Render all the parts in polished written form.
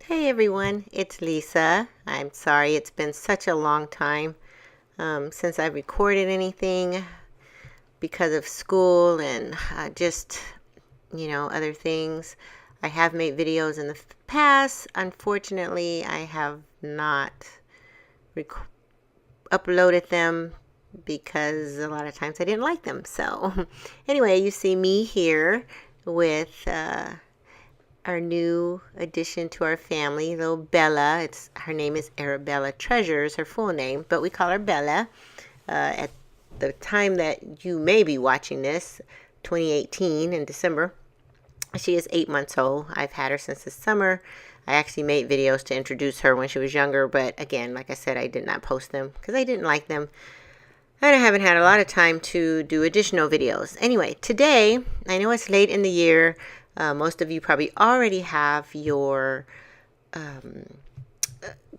Hey everyone, it's Lisa. I'm sorry it's been such a long time since I recorded anything because of school and other things. I have made videos in the past. Unfortunately, I have not rec- uploaded them because a lot of times I didn't like them. So, anyway, you see me here with our new addition to our family, little Bella. Her name is Arabella Treasure, is her full name, but we call her Bella. At the time that you may be watching this, 2018 in December, she is 8 months old. I've had her since the summer. I actually made videos to introduce her when she was younger, but again, like I said, I did not post them because I didn't like them. And I haven't had a lot of time to do additional videos. Anyway, today, I know it's late in the year. Most of you probably already have your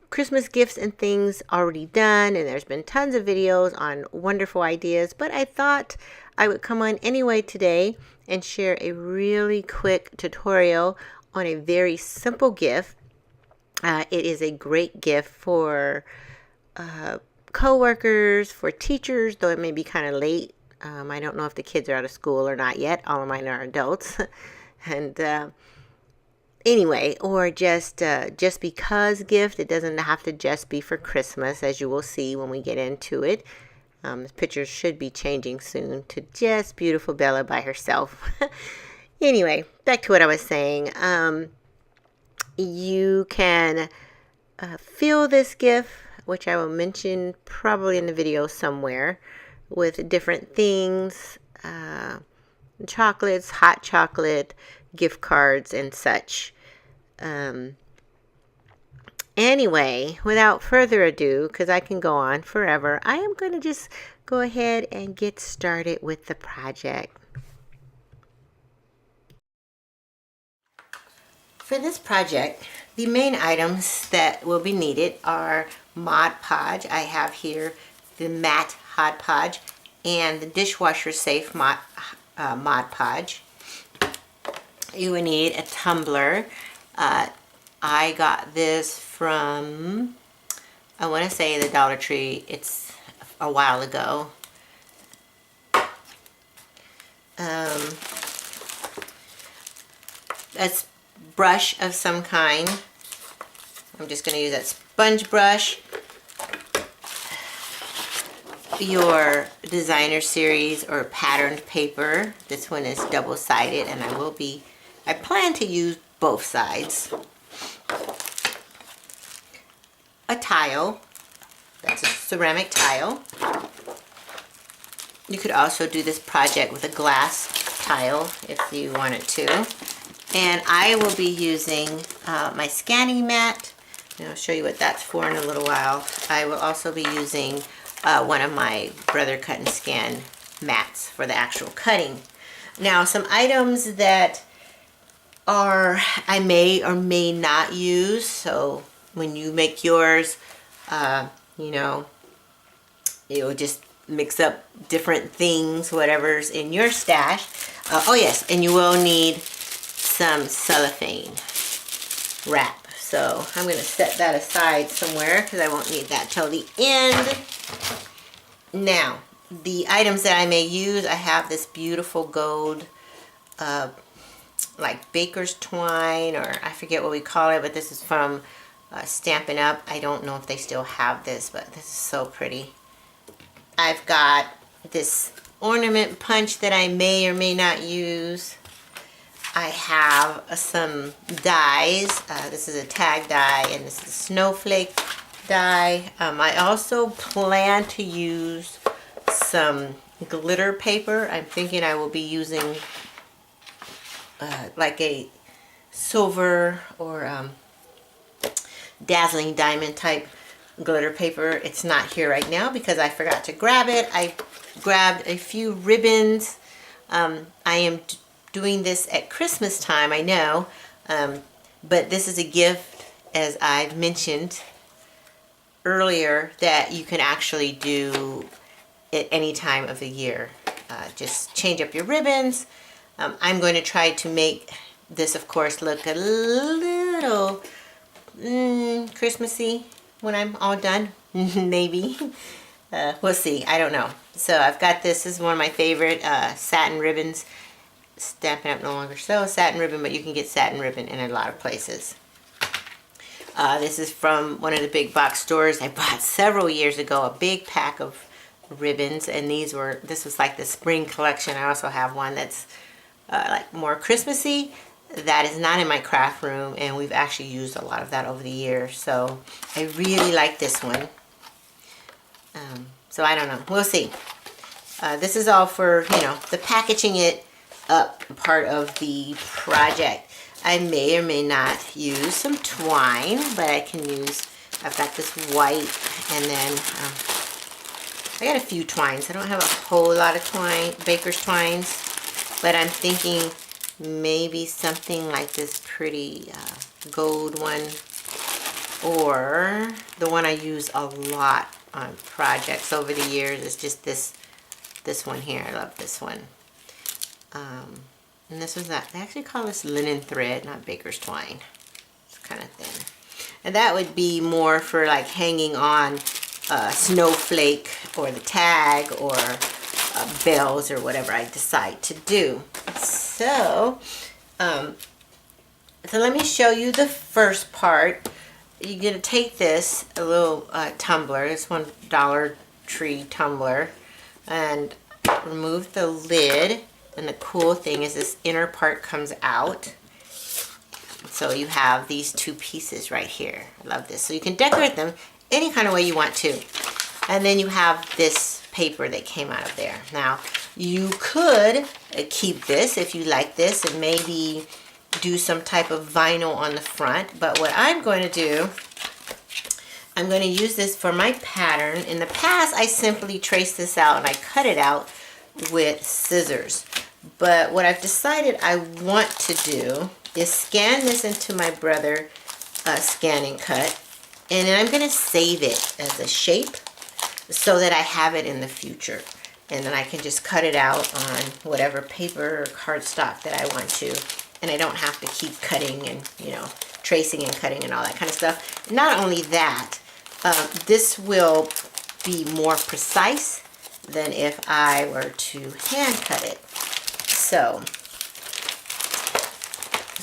Christmas gifts and things already done, and there's been tons of videos on wonderful ideas, but I thought I would come on anyway today and share a really quick tutorial on a very simple gift. It is a great gift for co-workers, for teachers, though it may be kind of late. I don't know if the kids are out of school or not yet. All of mine are adults. And anyway, or just because gift. It doesn't have to just be for Christmas, as you will see when we get into it. This picture should be changing soon to just beautiful Bella by herself. Anyway, back to what I was saying. You can fill this gift, which I will mention probably in the video somewhere, with different things, chocolates, hot chocolate, gift cards, and such. Anyway, without further ado, because I can go on forever, I am going to just go ahead and get started with the project. For this project, the main items that will be needed are Mod Podge. I have here the matte Hod Podge and the dishwasher safe Mod Podge. You will need a tumbler. I got this from, I want to say, the Dollar Tree. It's a while ago. A brush of some kind. I'm just going to use that sponge brush. Your designer series or patterned paper. This one is double-sided, and I plan to use both sides. A tile. That's a ceramic tile. You could also do this project with a glass tile if you wanted to. And I will be using my scanning mat. And I'll show you what that's for in a little while. I will also be using one of my Brother Cut and Scan mats for the actual cutting. Now, some items that I may or may not use. So when you make yours, you'll just mix up different things, whatever's in your stash. Oh yes, and you will need some cellophane wrap. So I'm going to set that aside somewhere because I won't need that till the end. Now, the items that I may use, I have this beautiful gold like baker's twine, or I forget what we call it, but this is from Stampin' Up. I don't know if they still have this, but this is so pretty. I've got this ornament punch that I may or may not use. I have some dies. This is a tag die, and this is a snowflake die. I also plan to use some glitter paper. I'm thinking I will be using like a silver or dazzling diamond type glitter paper. It's not here right now because I forgot to grab it. I grabbed a few ribbons. I am doing this at Christmas time, I know, but this is a gift, as I've mentioned earlier, that you can actually do at any time of the year. Just change up your ribbons. I'm going to try to make this, of course, look a little Christmassy when I'm all done. Maybe. We'll see. I don't know. So I've got this. This is one of my favorite satin ribbons. Stampin' Up! No longer sells satin ribbon, but you can get satin ribbon in a lot of places. This is from one of the big box stores. I bought several years ago a big pack of ribbons, and this was like the spring collection. I also have one that's like more Christmassy. That is not in my craft room, and we've actually used a lot of that over the years. So I really like this one. So I don't know. We'll see. This is all for, you know, the packaging it up part of the project. I may or may not use some twine, but I've got this white, and then I got a few twines. I don't have a whole lot of twine, baker's twines, but I'm thinking maybe something like this pretty gold one, or the one I use a lot on projects over the years is just this one here. I love this one. And this was that. They actually call this linen thread, not baker's twine. It's kind of thin. And that would be more for like hanging on snowflake or the tag or bells or whatever I decide to do. So let me show you the first part. You're going to take this, a little tumbler, this one Dollar Tree tumbler, and remove the lid. And the cool thing is this inner part comes out. So you have these two pieces right here. I love this. So you can decorate them any kind of way you want to. And then you have this paper that came out of there. Now, you could keep this if you like this and maybe do some type of vinyl on the front. But what I'm going to do, I'm going to use this for my pattern. In the past, I simply traced this out and I cut it out with scissors. But what I've decided I want to do is scan this into my Brother Scan and Cut, and then I'm going to save it as a shape so that I have it in the future, and then I can just cut it out on whatever paper or cardstock that I want to, and I don't have to keep cutting and, you know, tracing and cutting and all that kind of stuff. Not only that, this will be more precise than if I were to hand cut it. So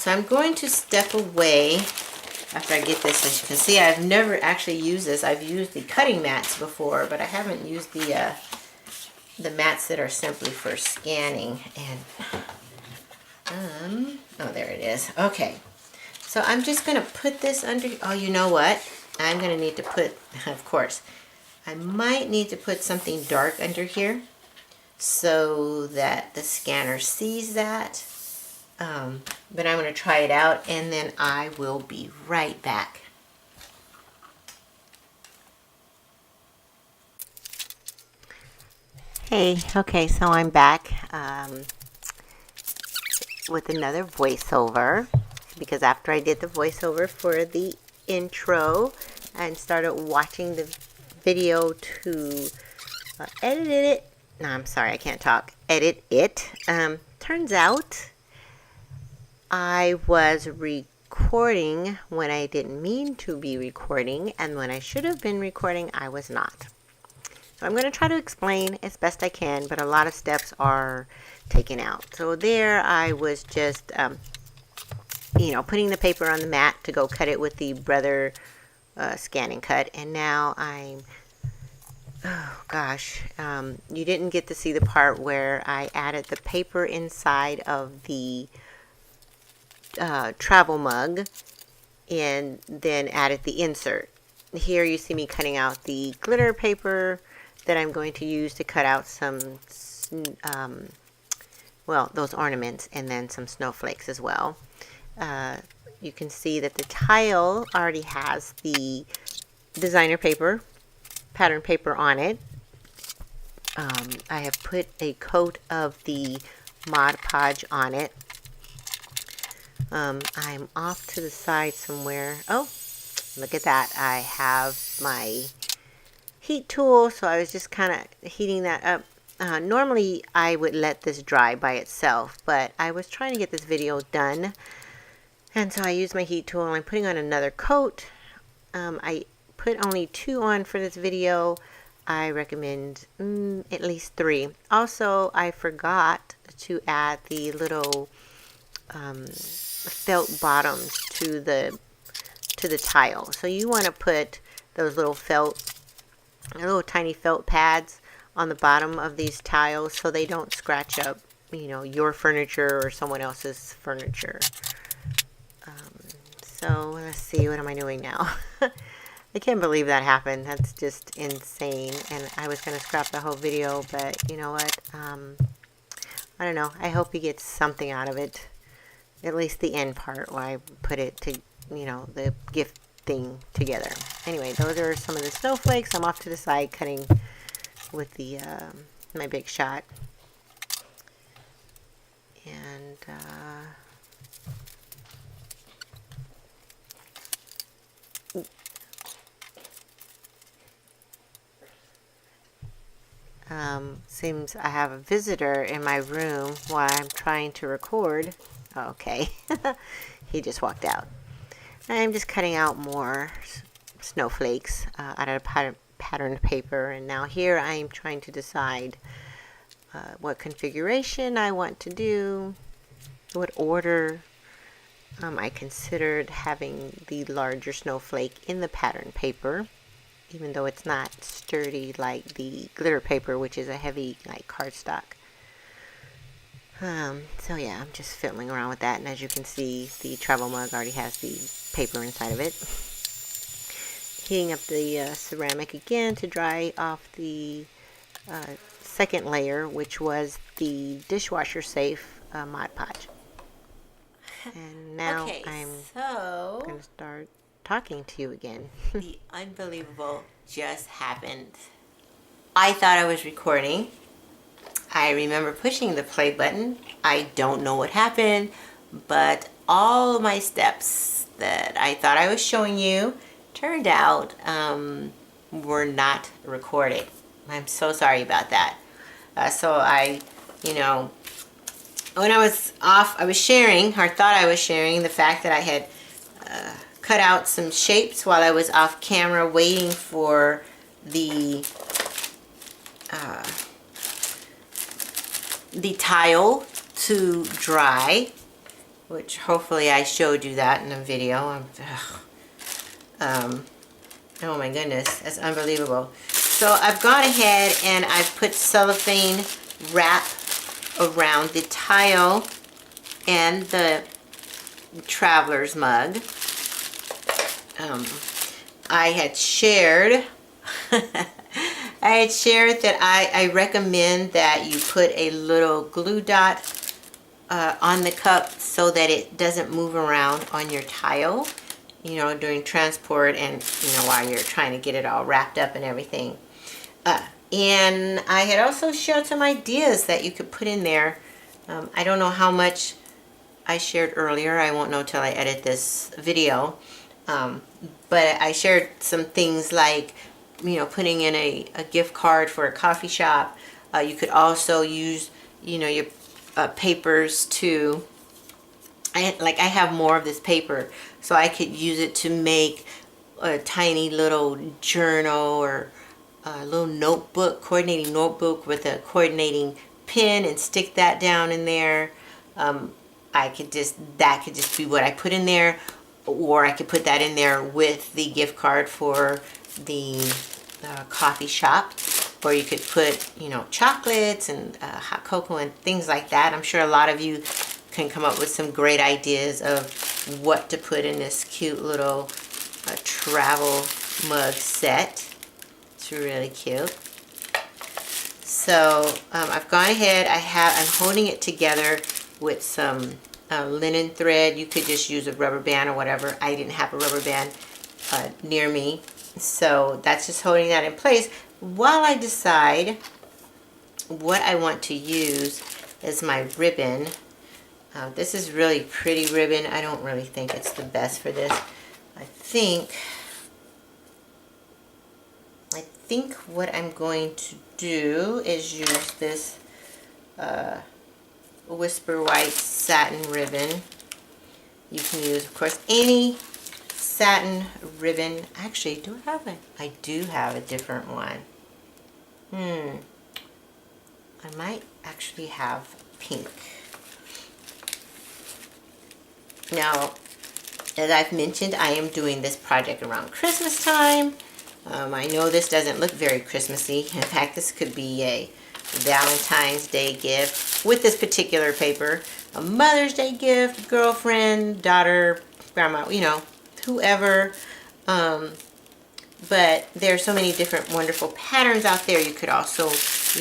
I'm going to step away after I get this. As you can see, I've never actually used this. I've used the cutting mats before, but I haven't used the mats that are simply for scanning. And oh, there it is. Okay, so I'm just going to put this under. Oh, you know what? I'm going to need to put, of course, I might need to put something dark under here so that the scanner sees that. But I'm going to try it out, and then I will be right back. Hey, okay, so I'm back with another voiceover, because after I did the voiceover for the intro and started watching the video to edit it. No, I'm sorry, I can't talk. Edit it. Turns out I was recording when I didn't mean to be recording, and when I should have been recording, I was not. So I'm going to try to explain as best I can, but a lot of steps are taken out. So there I was just, you know, putting the paper on the mat to go cut it with the Brother Scan and Cut, and now I'm, oh gosh, you didn't get to see the part where I added the paper inside of the travel mug and then added the insert. Here you see me cutting out the glitter paper that I'm going to use to cut out some, well, those ornaments, and then some snowflakes as well. You can see that the tile already has the designer paper, pattern paper on it. I have put a coat of the Mod Podge on it. I'm off to the side somewhere. Oh, look at that. I have my heat tool, so I was just kind of heating that up. Normally, I would let this dry by itself, but I was trying to get this video done, and so I used my heat tool, and I'm putting on another coat I put only 2 on for this video. I recommend at least 3. Also, I forgot to add the little felt bottoms to the tile. So you want to put those little tiny felt pads on the bottom of these tiles so they don't scratch up, you know, your furniture or someone else's furniture. So let's see, what am I doing now? I can't believe that happened. That's just insane. And I was going to scrap the whole video, but you know what? I don't know. I hope he gets something out of it. At least the end part where I put it to, you know, the gift thing together. Anyway, those are some of the snowflakes. I'm off to the side cutting with the my Big Shot. And seems I have a visitor in my room while I'm trying to record. Okay. He just walked out. I'm just cutting out more snowflakes out of patterned paper, and now here I am trying to decide what configuration I want to do, what order. I considered having the larger snowflake in the patterned paper, even though it's not sturdy like the glitter paper, which is a heavy like cardstock. So yeah, I'm just fiddling around with that, and as you can see, the travel mug already has the paper inside of it. Heating up the ceramic again to dry off the second layer, which was the dishwasher safe Mod Podge. And now Okay, I'm so going to start talking to you again. the unbelievable just happened. I thought I was recording. I remember pushing the play button. I don't know what happened, but all of my steps that I thought I was showing you turned out were not recorded. I'm so sorry about that. So I, you know, when I was off, I was sharing, or thought I was sharing, the fact that I had cut out some shapes while I was off camera waiting for the tile to dry, which hopefully I showed you that in a video. Oh my goodness, that's unbelievable. So I've gone ahead and I've put cellophane wrap around the tile and the traveler's mug. I had shared that I recommend that you put a little glue dot on the cup so that it doesn't move around on your tile, you know, during transport and, you know, while you're trying to get it all wrapped up and everything. And I had also shared some ideas that you could put in there. I don't know how much I shared earlier. I won't know till I edit this video. But I shared some things like, you know, putting in a gift card for a coffee shop. You could also use, you know, your papers to, I have more of this paper, so I could use it to make a tiny little journal or a little notebook, coordinating notebook with a coordinating pen, and stick that down in there. That could just be what I put in there, or I could put that in there with the gift card for the coffee shop, or you could put, you know, chocolates and hot cocoa and things like that. I'm sure a lot of you can come up with some great ideas of what to put in this cute little travel mug set. It's really cute. So I've gone ahead, I'm holding it together with some linen thread. You could just use a rubber band or whatever. I didn't have a rubber band near me, so that's just holding that in place while I decide what I want to use as my ribbon. This is really pretty ribbon. I don't really think it's the best for this. I think what I'm going to do is use this Whisper White satin ribbon. You can use, of course, any satin ribbon. Actually, do I have I do have a different one. I might actually have pink. Now, as I've mentioned, I am doing this project around Christmas time. I know this doesn't look very Christmassy. In fact, this could be a Valentine's Day gift with this particular paper. A Mother's Day gift, girlfriend, daughter, grandma, you know, whoever. But there are so many different wonderful patterns out there. You could also,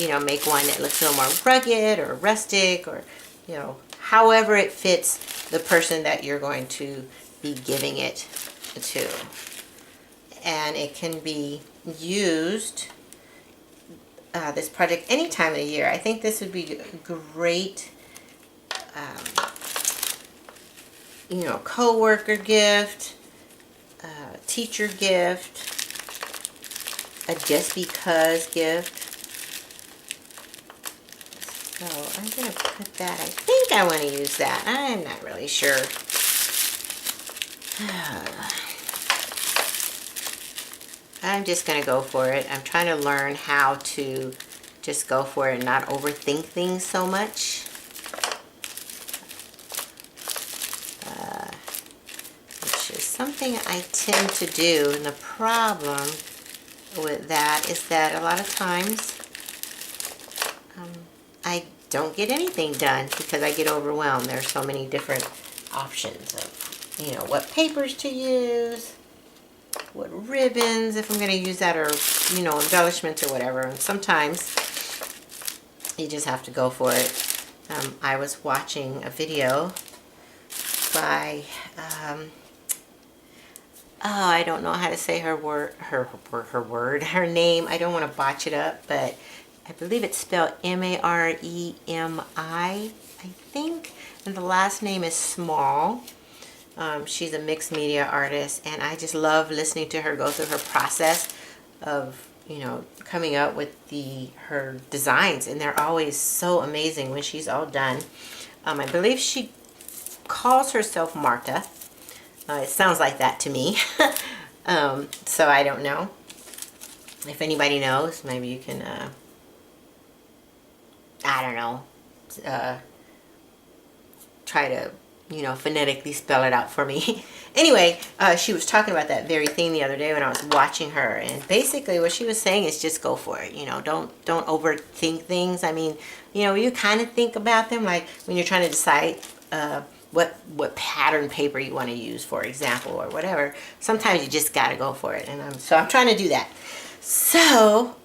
you know, make one that looks a little more rugged or rustic, or, you know, however it fits the person that you're going to be giving it to. And it can be used, this project, any time of the year. I think this would be a great, you know, co-worker gift, teacher gift, a just because gift. So I'm going to put that, I think I want to use that. I'm not really sure. I'm just going to go for it. I'm trying to learn how to just go for it and not overthink things so much. Which is something I tend to do. And the problem with that is that a lot of times I don't get anything done because I get overwhelmed. There are so many different options of, you know, what papers to use, what ribbons, if I'm going to use that, or, you know, embellishments or whatever. And sometimes you just have to go for it. I was watching a video by, I don't know how to say her name. I don't want to botch it up, but I believe it's spelled Maremi, I think, and the last name is Small. She's a mixed media artist, and I just love listening to her go through her process of, you know, coming up with her designs, and they're always so amazing when she's all done. I believe she calls herself Marta. It sounds like that to me. So I don't know. If anybody knows, maybe you can, I don't know, try to, you know, phonetically spell it out for me. Anyway, she was talking about that very thing the other day when I was watching her, and basically what she was saying is just go for it. You know, don't overthink things. I mean, you know, you kind of think about them, like when you're trying to decide what pattern paper you want to use, for example, or whatever. Sometimes you just got to go for it, and I'm trying to do that. So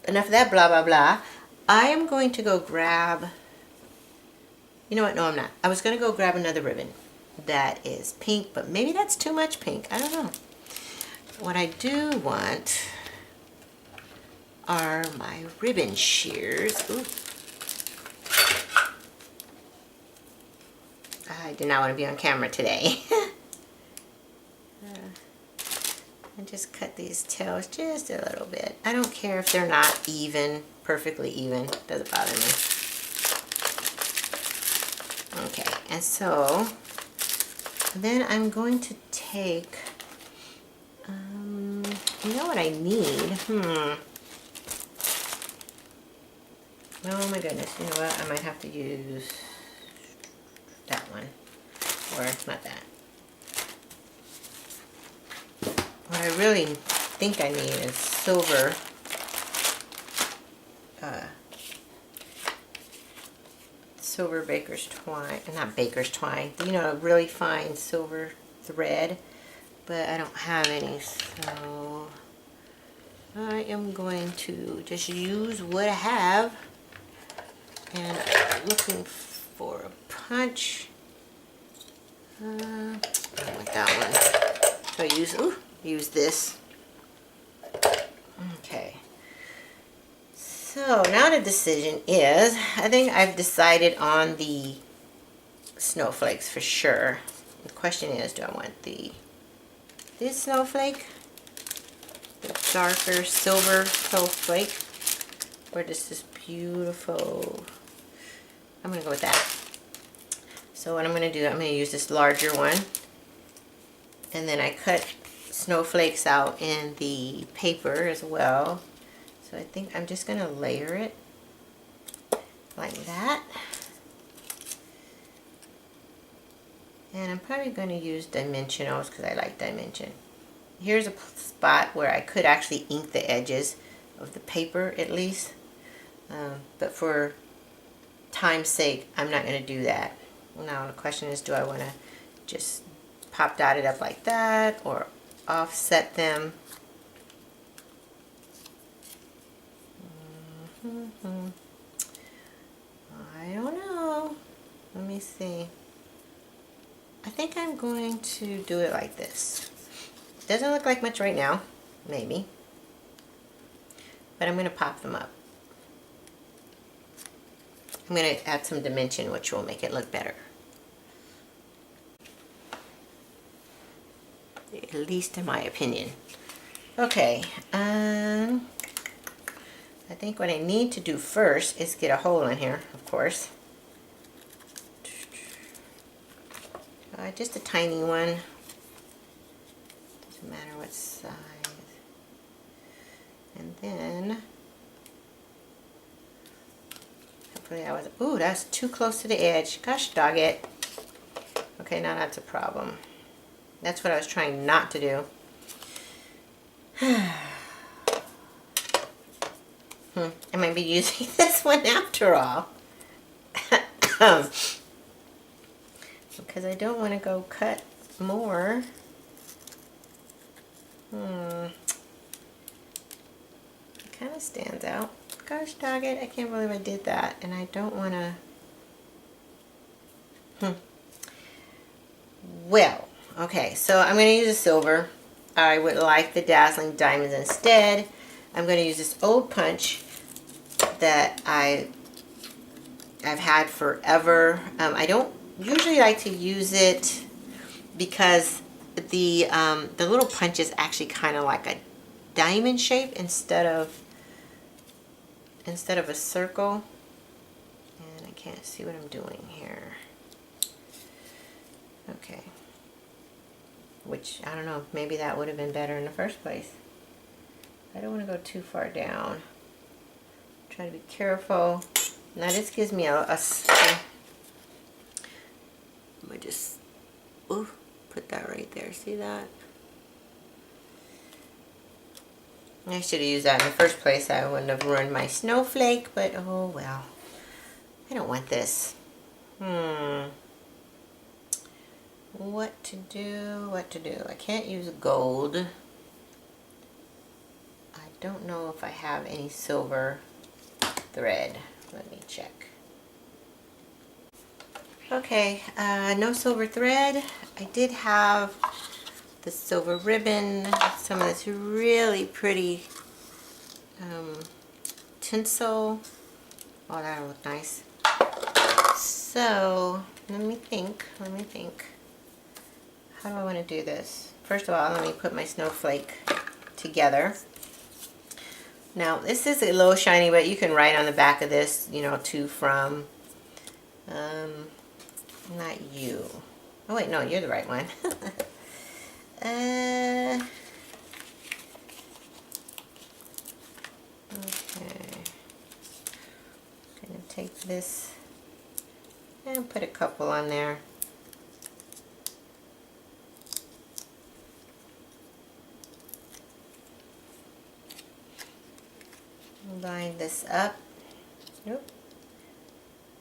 enough of that blah blah blah. I am going to go grab, you know what, no I'm not. I was going to go grab another ribbon that is pink, but maybe that's too much pink. I don't know. What I do want are my ribbon shears. Ooh. I did not want to be on camera today. And just cut these tails just a little bit. I don't care if they're not even, perfectly even. Doesn't bother me. Okay, and so then I'm going to take, you know what I need? Oh my goodness, you know what? I might have to use that one, or not that. What I really think I need is silver, silver baker's twine, not baker's twine, you know, a really fine silver thread, but I don't have any, so I am going to just use what I have, and I'm looking for a punch. I don't want that one. So I use this. Okay. So now the decision is, I think I've decided on the snowflakes for sure. The question is, do I want this snowflake, the darker silver snowflake, or just this beautiful, I'm going to go with that. So what I'm going to do, I'm going to use this larger one, And then I cut snowflakes out in the paper as well. So I think I'm just going to layer it like that. And I'm probably going to use dimensionals because I like dimension. Here's a spot where I could actually ink the edges of the paper at least. But for time's sake, I'm not going to do that. Now the question is, do I want to just pop dot it up like that or offset them? I don't know. Let me see. I think I'm going to do it like this. Doesn't look like much right now, maybe. But I'm going to pop them up. I'm going to add some dimension, which will make it look better. At least in my opinion. Okay, I think what I need to do first is get a hole in here, of course. Just a tiny one. Doesn't matter what size. And then, hopefully I was, ooh, that's too close to the edge. Gosh dog it. Okay, now that's a problem. That's what I was trying not to do. I might be using this one after all. Because I don't want to go cut more. It kind of stands out. Gosh dog it, I can't believe I did that. And I don't want to... Well, okay, so I'm going to use a silver. I would like the dazzling diamonds instead. I'm going to use this old punch that I've had forever. I don't usually like to use it because the little punch is actually kind of like a diamond shape instead of a circle. And I can't see what I'm doing here. Okay. Which, I don't know, maybe that would have been better in the first place. I don't want to go too far down. Try to be careful. Now this gives me I just put that right there. See that? I should have used that in the first place. I wouldn't have ruined my snowflake, but oh well. I don't want this. What to do? What to do? I can't use gold. I don't know if I have any silver thread. Let me check. Okay, no silver thread. I did have the silver ribbon, some of this really pretty tinsel. Oh, that'll look nice. So, let me think. How do I want to do this? First of all, let me put my snowflake together. Now, this is a little shiny, but you can write on the back of this, you know, to, from. Not you. Oh wait, no, you're the right one. Okay. I'm gonna take this and put a couple on there. Line this up. Nope.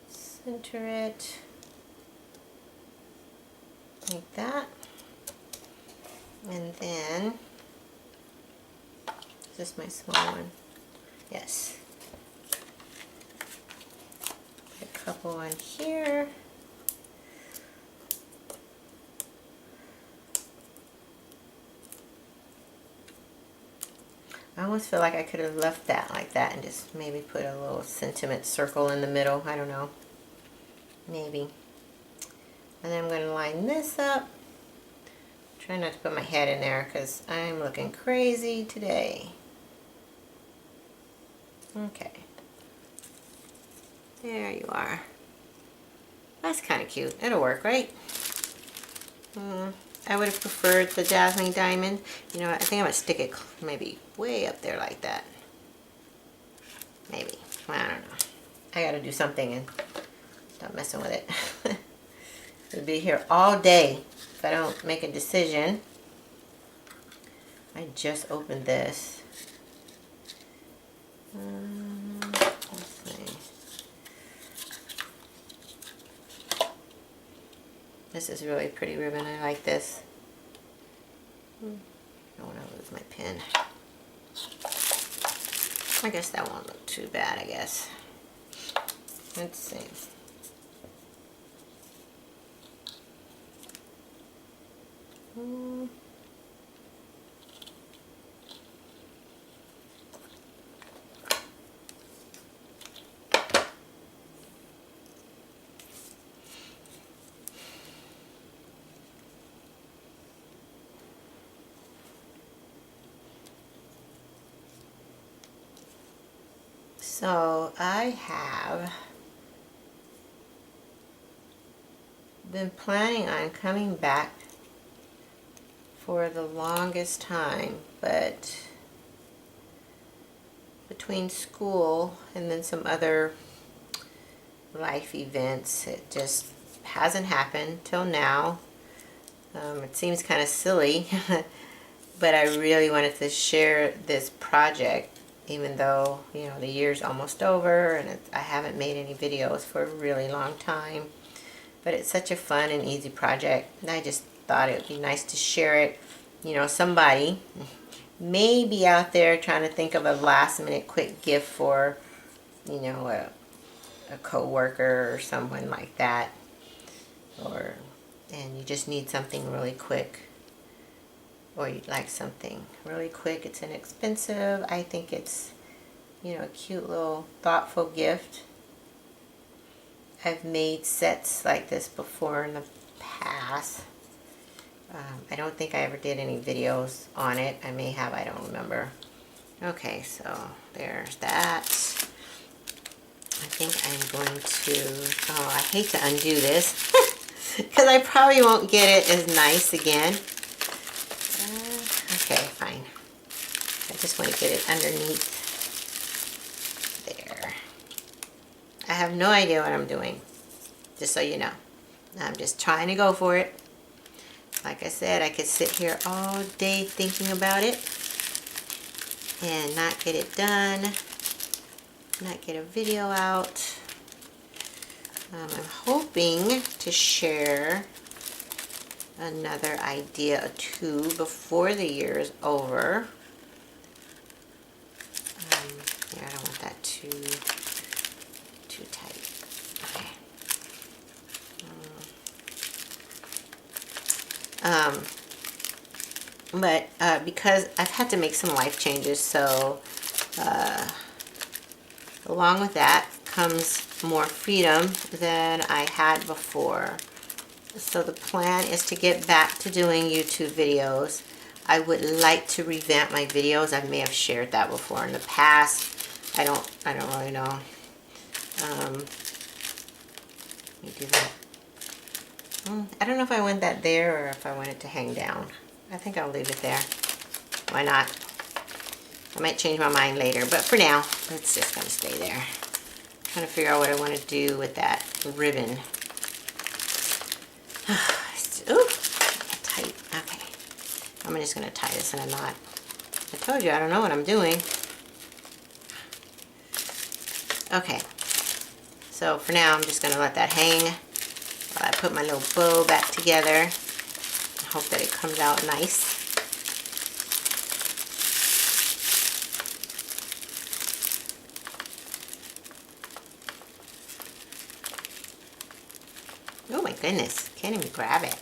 Center it like that. And then, is this my small one? Yes. Put a couple on here. I almost feel like I could have left that like that and just maybe put a little sentiment circle in the middle. I don't know. Maybe. And then I'm going to line this up. Try not to put my head in there because I'm looking crazy today. Okay. There you are. That's kind of cute. It'll work, right? I would have preferred the dazzling diamond. You know what, I think I'm gonna stick it maybe way up there like that. Maybe, I don't know. I gotta do something and stop messing with it. It'll be here all day if I don't make a decision. I just opened this. Let's see. This is really pretty ribbon. I like this. I don't want to lose my pen. I guess that won't look too bad, I guess. Let's see. So I have been planning on coming back for the longest time, but between school and then some other life events, it just hasn't happened till now. It seems kind of silly, but I really wanted to share this project, even though, you know, the year's almost over and I haven't made any videos for a really long time. But it's such a fun and easy project, and I just thought it would be nice to share it. You know, somebody may be out there trying to think of a last minute quick gift for, you know, a co-worker or someone like that, and you just need something really quick, or you'd like something really quick. It's inexpensive. I think it's, you know, a cute little thoughtful gift. I've made sets like this before in the past. I don't think I ever did any videos on it. I may have, I don't remember. Okay, so there's that. I think I'm going to, oh, I hate to undo this because I probably won't get it as nice again. Okay, fine. I just want to get it underneath there. I have no idea what I'm doing, just so you know. I'm just trying to go for it. Like I said, I could sit here all day thinking about it and not get it done, not get a video out. I'm hoping to share another idea or two before the year is over. Yeah, I don't want that too tight. Okay. But because I've had to make some life changes, so along with that comes more freedom than I had before. So the plan is to get back to doing YouTube videos. I would like to revamp my videos. I may have shared that before in the past. I don't really know. Let me do that. I don't know if I want that there or if I want it to hang down. I think I'll leave it there. Why not? I might change my mind later, but for now, it's just gonna stay there. I'm trying to figure out what I want to do with that ribbon. Ooh, tight. Okay. I'm just gonna tie this in a knot. I told you I don't know what I'm doing. Okay. So for now, I'm just gonna let that hang while I put my little bow back together. I hope that it comes out nice. Oh my goodness, can't even grab it.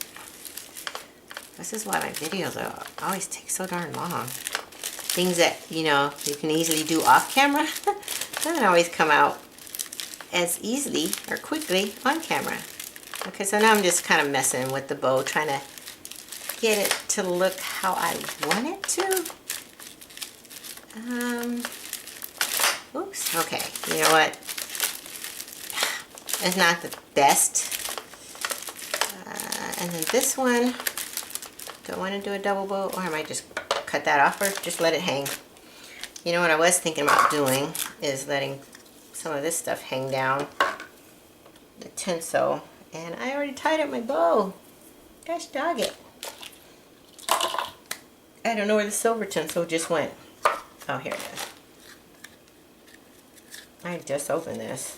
This is why my videos always take so darn long. Things that, you know, you can easily do off camera doesn't always come out as easily or quickly on camera. Okay, so now I'm just kind of messing with the bow, trying to get it to look how I want it to. Oops, okay, you know what? It's not the best. And then this one, Do I want to do a double bow, or I might just cut that off, or just let it hang? You know what I was thinking about doing is letting some of this stuff hang down the tinsel, and I already tied up my bow. Gosh dog it. I don't know where the silver tinsel just went. Oh, here it is. I just opened this.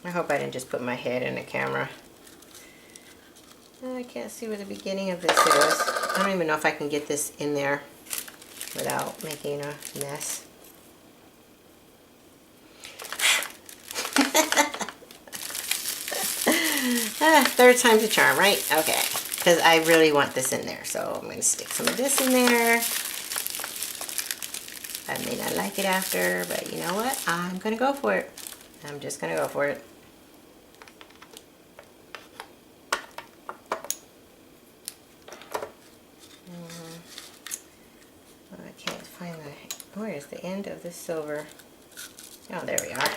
I hope I didn't just put my head in the camera. Oh, I can't see where the beginning of this is. I don't even know if I can get this in there without making a mess. Third time's a charm, right? Okay. Because I really want this in there. So I'm going to stick some of this in there. I may not like it after, but you know what? I'm going to go for it. I'm just going to go for it. I can't find the... Where's the end of this silver? Oh, there we are.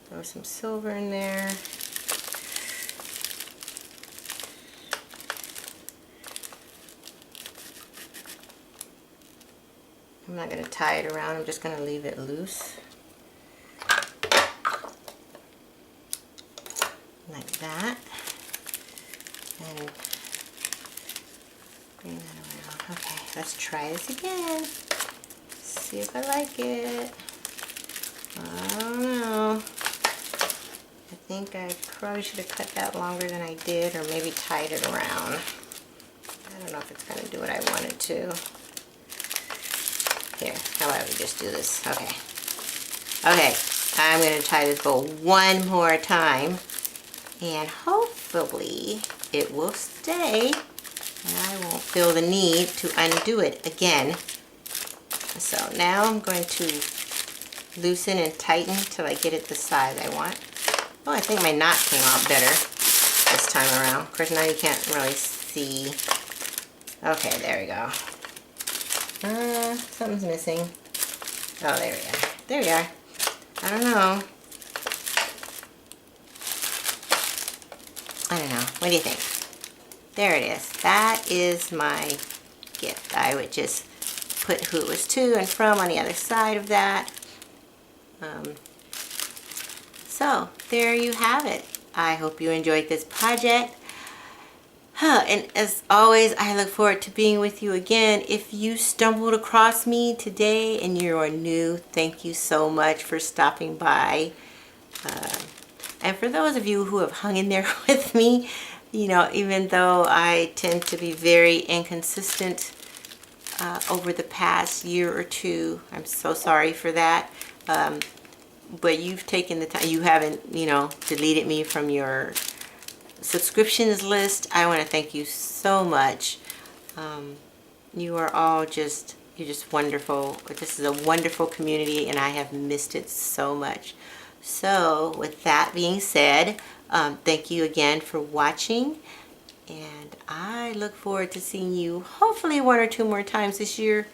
Throw some silver in there. I'm not going to tie it around, I'm just going to leave it loose. Like that. And bring that around. Okay, let's try this again. See if I like it. I don't know. I think I probably should have cut that longer than I did, or maybe tied it around. I don't know if it's going to do what I want it to. Here, how about we just do this? Okay. Okay, I'm going to tie this bow one more time, and hopefully it will stay, and I won't feel the need to undo it again. So now I'm going to loosen and tighten till I get it the size I want. Oh, I think my knot came out better this time around. Of course, now you can't really see. Okay, there we go. Something's missing. Oh, there we are. There we are. I don't know. I don't know. What do you think? There it is. That is my gift. I would just put who it was to and from on the other side of that. So, there you have it. I hope you enjoyed this project. And as always, I look forward to being with you again. If you stumbled across me today and you are new, thank you so much for stopping by. And for those of you who have hung in there with me, you know, even though I tend to be very inconsistent over the past year or two, I'm so sorry for that. But you've taken the time, you haven't, you know, deleted me from your subscriptions list. I want to thank you so much. You are all you're just wonderful. This is a wonderful community, and I have missed it so much. So with that being said, thank you again for watching, and I look forward to seeing you hopefully 1 or 2 more times this year.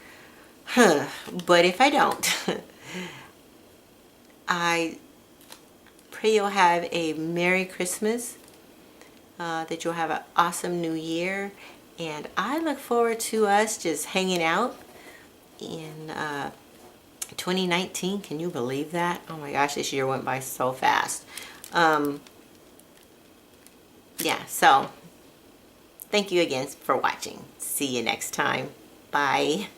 But if I don't, I pray you'll have a Merry Christmas, that you'll have an awesome New Year, and I look forward to us just hanging out in 2019. Can you believe that? Oh my gosh, this year went by so fast. Yeah, so thank you again for watching. See you next time. Bye.